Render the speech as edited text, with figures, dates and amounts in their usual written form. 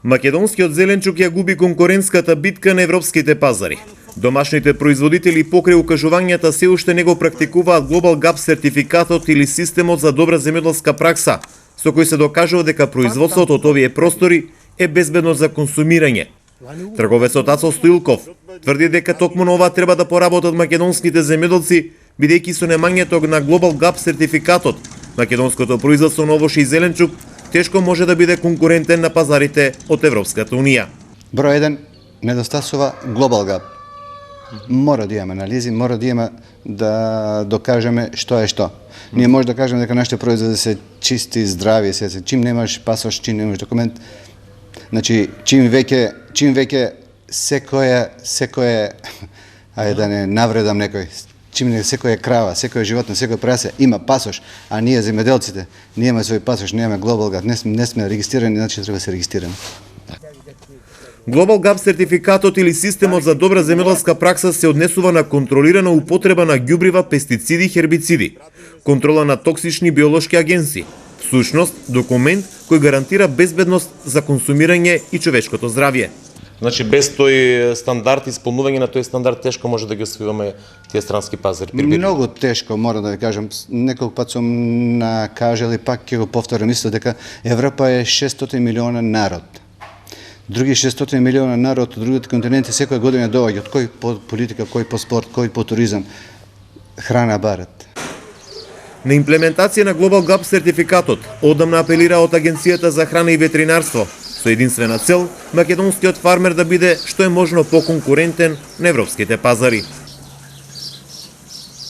Македонскиот зеленчук ја губи конкурентската битка на европските пазари. Домашните производители покрај укажувањата се уште не го практикуваат Global Gap сертификатот или системот за добра земјоделска пракса, со кој се докажува дека производството од овие простори е безбедно за консумирање. Трговецот Ацо Стоилков тврди дека токму на ова треба да поработат македонските земјоделци, бидејќи со немањето на Global Gap сертификатот, македонското производство на овош и зеленчук тешко може да биде конкурентен на пазарите од Европската Унија. Број 1 недостасува Global Gap. Мора да имаме анализи, мора да имаме да докажеме што е што. Ние може да кажеме дека нашите производи се чисти, здрави, чим немаш пасош, чим немаш документ. Значи, чим веќе секој ајде да не навредам некој, секоја крава, секоја животно, секој прасе има пасош, а ние земјоделците немаме свој пасош, немаме Global Gap, не сме регистрирани, значи треба да се регистрираме. Global Gap сертификатот или системот за добра земјоделска пракса се однесува на контролирана употреба на ѓубрива, пестициди и хербициди, контрола на токсични биолошки агенси, всушност документ кој гарантира безбедност за консумирање и човечкото здравје. Значи без тој стандард, исполнување на тој стандард тешко може да ги освоиме тие странски пазари. Многу тешко, морам да ви кажам. Неколку пат сум кажал и пак ќе го повторам исто дека Европа е 600 милиона народ. Други 600 милиона народ од другите континенти секоја година доаѓаат, кој по политика, кој по спорт, кој по туризам, храна барат. На имплементација на Global Gap сертификатот одамна апелира од Агенцијата за храна и ветринарство, со единствена цел македонскиот фармер да биде што е можно поконкурентен на европските пазари.